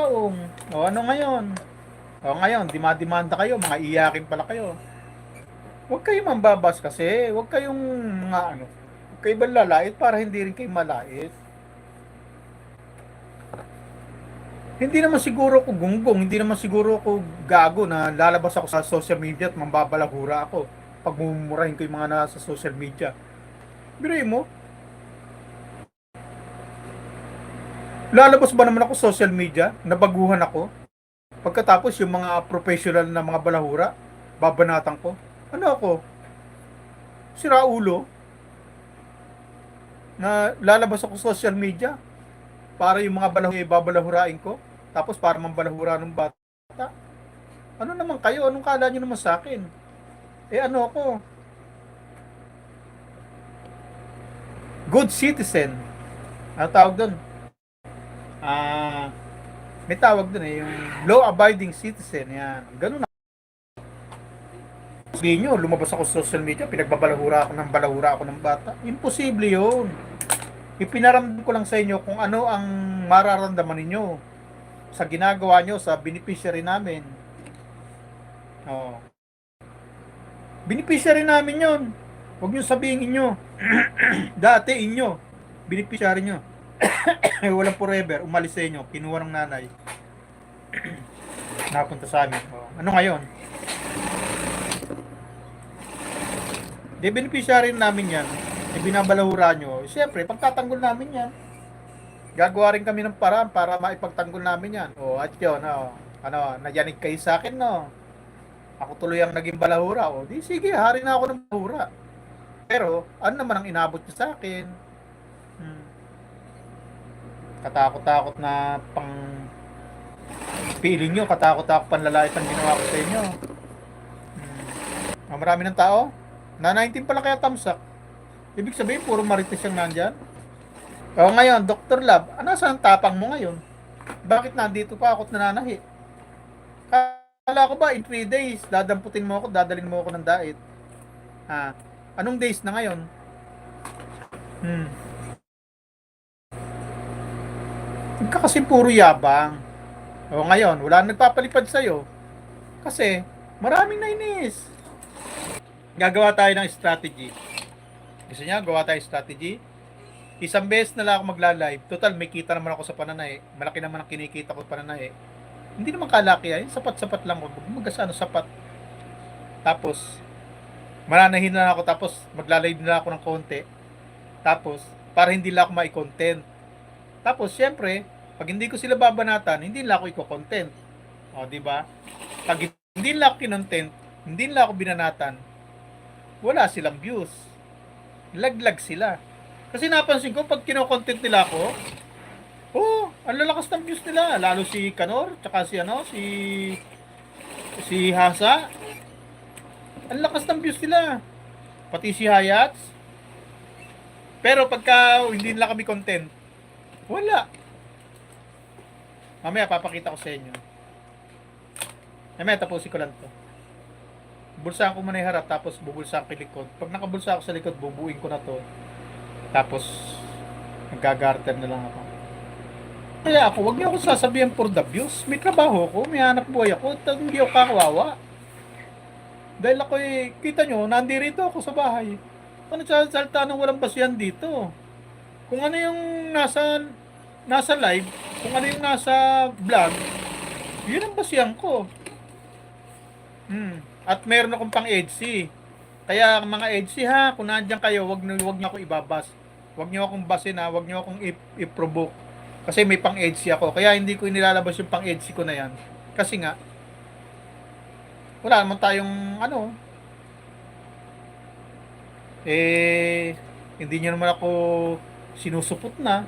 taong. O ano ngayon? O ngayon, dimadimanda kayo, mga iyakin pala kayo. Huwag kayong mambabas kasi, huwag kayong mga ano, huwag kayo ba lalait para hindi rin kayo malait. Hindi naman siguro ako gunggong, hindi naman siguro ako gago na lalabas ako sa social media at mambabalahura ako pag mumurahin ko yung mga nasa social media. Biruin mo, lalabas ba naman ako sa social media, nabaguhan ako, pagkatapos yung mga professional na mga balahura, babanatan ko. Ano ako? Siraulo na lalabas ako sa social media para yung mga balahura babalahurain ko, tapos para mambalahura ng bata. Ano naman kayo? Anong kala nyo naman sa akin? Eh ano ako? Good citizen. Ano tawag doon? Ah, may tawag doon yung law-abiding citizen. Yan. Ganun na. Sabihin nyo, lumabas ako sa social media, balahura ako ng bata. Imposible yun. Ipinaramdam ko lang sa inyo kung ano ang mararamdaman ninyo sa ginagawa nyo sa beneficiary namin. Oh. Beneficiary namin yon. Huwag nyo sabihin inyo. Dati inyo. Beneficiary nyo. Walang forever. Umalis sa inyo. Kinuha ng nanay. Napunta sa amin. Oh. Ano ngayon? Di beneficiary namin yan. E binabalahura nyo. Siyempre, pagtatanggol namin yan. Gagawa rin kami ng paraan para maipagtanggol namin yan. O, at yun, ano, nayanig kayo sa akin, no? Ako tuloy ang naging balahura. O, di sige, hari na ako ng balahura. Pero, ano naman ang inabot nyo sa akin? Katakot-takot na pang feeling nyo, katakot-takot panlalait ang ginawa ko sa inyo. Marami ng tao? Na 19 pala kaya tamsak. Ibig sabihin, puro marites yung nandyan. O ngayon, Dr. Lab, saan ang tapang mo ngayon? Bakit nandito pa ako't nananahi? Kala ko ba in 3 days, dadamputin mo ako, dadalhin mo ako ng dait? Ha? Anong days na ngayon? Huwag ka kasi puro yabang. O ngayon, wala nang nagpapalipad sa'yo. Kasi, maraming nainis. Gagawa tayo ng strategy. Gusto niya, gawa tayo strategy? Isang beses na lang ako magla-live. Total, may kita naman ako sa pananahe. Malaki naman ang kinikita ko sa pananahe. Hindi naman kalaki ay. Sapat-sapat lang ako. Magasano sapat. Tapos, mananahin na ako. Tapos, magla-live na ako ng konti. Tapos, para hindi lang ako mai-content. Tapos, syempre, pag hindi ko sila babanatan, hindi lang ako i-content. O, di ba? Pag hindi lang ako kinontent, hindi lang ako binanatan, wala silang views. Laglag sila. Kasi napansin ko, pag kinokontent nila ako, ang lalakas ng views nila. Lalo si Kanor, tsaka si Hasa. Ang lakas ng views nila. Pati si Hayats. Pero pagka hindi nila kami content, wala. Mamaya papakita ko sa inyo. Mamaya tapusin ko lang to. Bulsaan ko muna yung harap, tapos bubulsaan ko yung likod. Pag nakabulsa ako sa likod, bubuin ko na to. Tapos, nagagarter na lang ako. Kaya ako, wag niyo ako sasabihan for the views. May trabaho ko, may hanap buhay ako, hindi ako kakawawa. Dahil ako kita nyo, nandirito ako sa bahay. Ano salta ng walang basihan dito? Kung ano yung nasa live, kung ano yung nasa vlog, yun ang basihan ko. At meron akong pang EDC. Kaya mga EDC ha, kung nandiyan kayo, wag niyo ako ibabas. Wag niyo akong basin ha, wag niyo akong i-provoke. Kasi may pang EDC ako. Kaya hindi ko inilalabas yung pang EDC ko na yan. Kasi nga, wala naman tayong hindi niyo naman ako sinusupot na.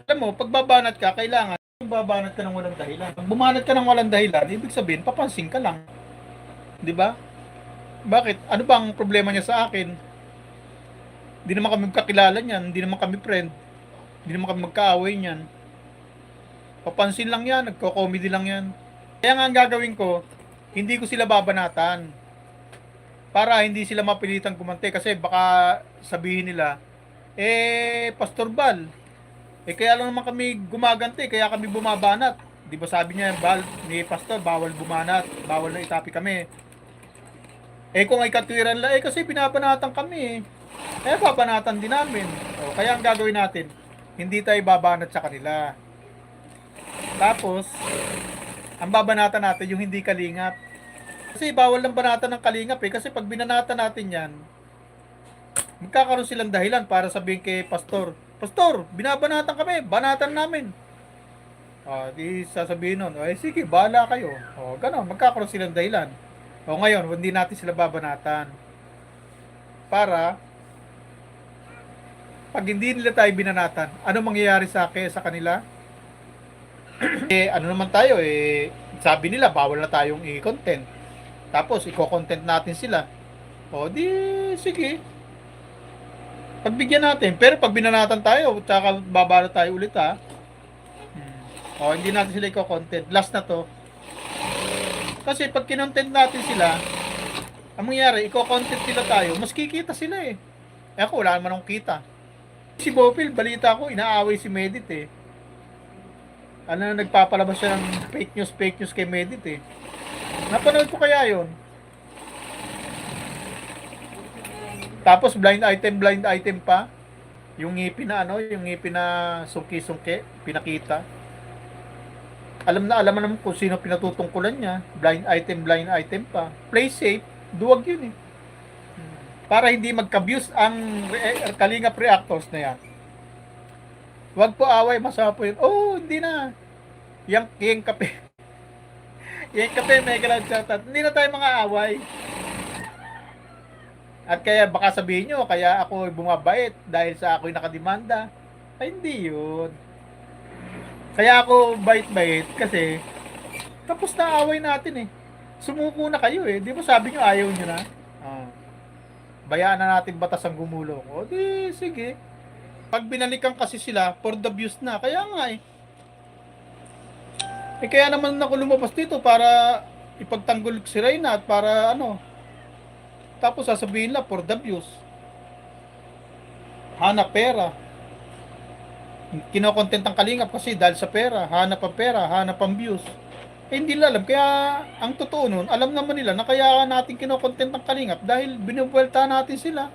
Alam mo, pag babanat ka, kailangan babanat ka ng walang dahilan. Pag bumanat ka ng walang dahilan, ibig sabihin, papansin ka lang. Di ba? Bakit? Ano bang problema niya sa akin? Hindi naman kami kakilala niyan, hindi naman kami friend. Hindi naman kami magkaaway niyan. Papansin lang yan, nagko-comedy lang yan. Kaya nga ang gagawin ko, hindi ko sila babanatan. Para hindi sila mapilitang kumante kasi baka sabihin nila, Pastor Bal, kaya lang naman kami gumagante, kaya kami bumabanat. Di ba sabi niya, ni Pastor, bawal bumanat, bawal na itapi kami. Eh kung ay katwiran lang, eh kasi pinabanatan kami eh. Babanatan din namin. O, kaya ang gagawin natin, hindi tayo babanat sa kanila. Tapos, ang babanatan natin yung hindi kalingap. Kasi bawal lang banatan ng kalingap eh. Kasi pag binanatan natin yan, magkakaroon silang dahilan para sabihin kay Pastor, Pastor, binabanatan kami, banatan namin. Di sasabihin nun, eh sige, bahala kayo. Ganon, magkakaroon silang dahilan. Ngayon, hindi natin sila babanatan. Para, pag hindi nila tayo binanatan, ano mangyayari sa kanila? Ano naman tayo, sabi nila, bawal na tayong i-content. Tapos, i-content natin sila. Di, sige. Pagbigyan natin. Pero pag binanatan tayo, tsaka babala tayo ulit ha. Hindi natin sila i-content. Last na to. Kasi pag kinontent natin sila, ang mangyayari, i-content nila tayo, mas kikita sila eh. Ako, wala naman akong kita. Si Bopil, balita ko, inaaway si Medit eh. Nagpapalabas siya ng fake news kay Medit eh. Napanood ko kaya yon. Tapos blind item pa. Yung ngipin na yung ngipin na sungki-sungki, pinakita. Alam naman kung sino pinatutungkulan niya. Blind item pa. Play safe, duwag yun eh. Para hindi magka-abuse ang Kalingap reactors na yan. Wag po away, masama po yun. Hindi na. Yang kape. Yang kape, mega lang shoutout. Hindi na tayo mga away. At kaya baka sabihin nyo, kaya ako bumabait dahil sa ako'y nakademanda. Ay, hindi yun. Kaya ako bait-bait kasi tapos na away natin eh. Sumuko na kayo eh. Di ba sabi nyo ayaw nyo na? Bayaan na natin batas ang gumulong. Di, sige. Pag binalikan kasi sila, for the views na. Kaya nga eh. Kaya naman ako lumabas dito para ipagtanggol si Reyna at para tapos sasabihin lang for the views. Hanap pera. Kinokontent ang Kalingap kasi dahil sa pera. Hanap ang pera, hanap ang views. Hindi nila alam. Kaya ang totoo nun, alam naman nila na kaya natin kinokontent ang Kalingap dahil binubuelta natin sila.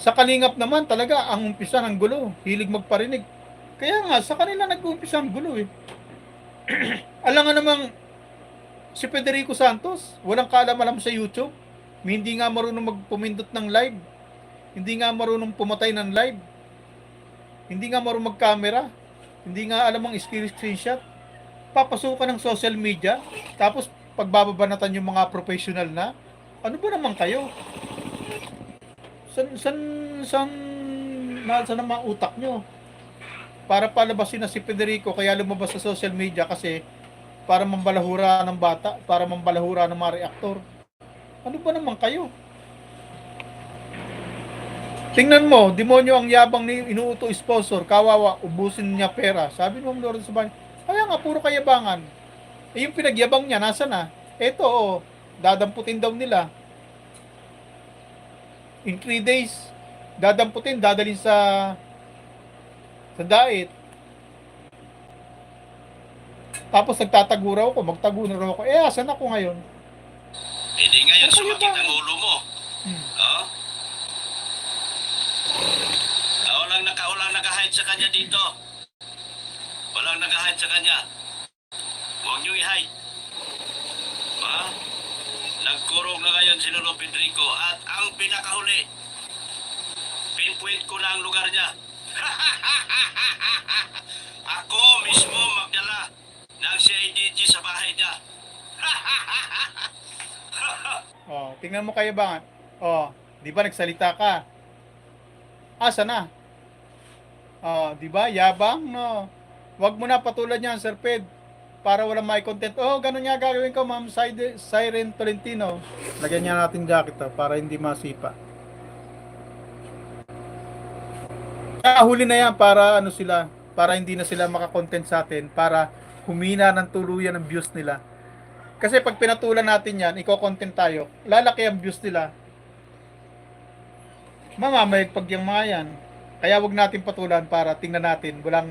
Sa Kalingap naman talaga ang umpisa ng gulo. Hilig magparinig. Kaya nga, sa kanila nag-uumpisa ang gulo eh. Alam nga namang si Federico Santos, walang kaalam-alam sa YouTube. Hindi nga marunong magpumindot ng live. Hindi nga marunong pumatay ng live. Hindi nga marunong mag-camera. Hindi nga alam ang screenshot. Papasukan ng social media. Tapos pagbababanatan yung mga professional na. Ano ba naman kayo? Saan naman utak nyo? Para palabasin na si Federico, kaya lumabas sa social media kasi para mambalahura ng bata, para mambalahura ng mga reaktor. Ano ba naman kayo? Tingnan mo, demonyo ang yabang ni inuuto sponsor, kawawa, ubusin niya pera. Sabi mo Lord sa bahay, kaya nga, puro kayabangan. Yung pinagyabang niya, nasa na? Eto, dadamputin daw nila. In 3 days, dadamputin, dadalhin sa diet. Tapos nagtatago raw ako, magtago na raw ako. Asan ako ngayon? Hindi ngayon, sumakit ang ulo mo. Walang nag-hide sa kanya dito. Walang nag-hide sa kanya. Huwag niyo i-hide. Nagkurong na ngayon si Lolo Federico at ang pinakahuli, pinpoint ko na ang lugar niya. Ako mismo magdala ng CIDG sa bahay niya. Tingnan mo kayo ba? Di ba nagsalita ka? Asa na? Di ba? Yabang, no? Wag mo na patulad niyan, Sir Ped. Para walang may content. Ganun nga gagawin ko, Ma'am Siren Tolentino. Lagyan niya natin jacket para hindi masipa. Huli na yan para para hindi na sila makakontent sa atin, para humina ng tuluyan ng views nila. Kasi pag pinatulan natin yan, iko-content tayo, lalaki ang views nila. Mamamayag pag yung mga yan. Kaya wag natin patulan para tingnan natin, walang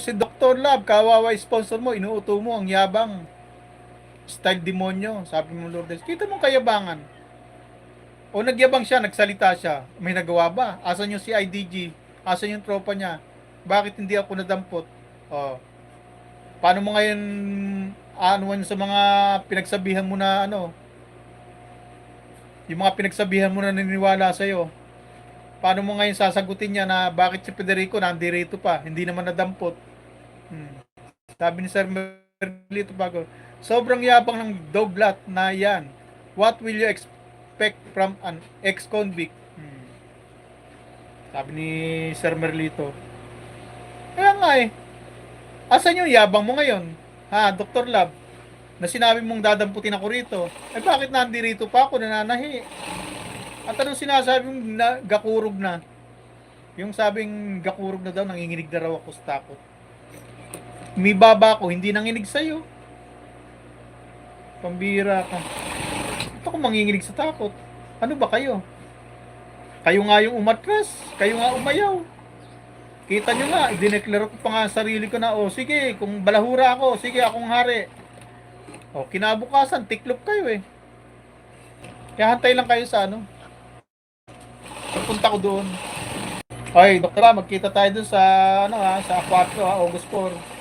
Si Dr. Love, kawawa sponsor mo, inuuto mo, ang yabang. Style demonyo, sabi mo Lourdes. Kita mo kayabangan. O nagyabang siya, nagsalita siya. May nagawa ba? Asan yung si IDG? Asan yung tropa niya? Bakit hindi ako nadampot? O, paano mo ngayon, ano sa mga pinagsabihan mo na ano, yung mga pinagsabihan mo na naniniwala sa'yo, paano mo ngayon sasagutin niya na bakit si Federico nandirito pa, hindi naman nadampot? Sabi ni Sir Merlito Bago, sobrang yabang ng doglat na yan. What will you expect from an ex-convict? Sabi ni Sir Merlito. Kaya nga eh, asan yung yabang mo ngayon? Ha, Dr. Love? Na sinabi mong dadamputin ako rito. Eh bakit nandirito pa ako, nananahi? At anong sinasabi mong gakurog na? Yung sabing gakurog na daw, nanginginig na raw ako sa takot. Umibaba ako, hindi nanginig sa'yo. Pambira ka. Ito ko manginginig sa takot. Ano ba kayo? Kayo nga yung umatras. Kayo nga umayaw. Kita nyo nga, idineklara ko pa nga sarili ko na, o sige, kung balahura ako, sige, akong hari. O, kinabukasan, tiklop kayo eh. Kaya hantay lang kayo sa ano. Pagpunta ko doon. Okay, doktora, magkita tayo doon sa, ano ha, sa Aquatro ha, August 4.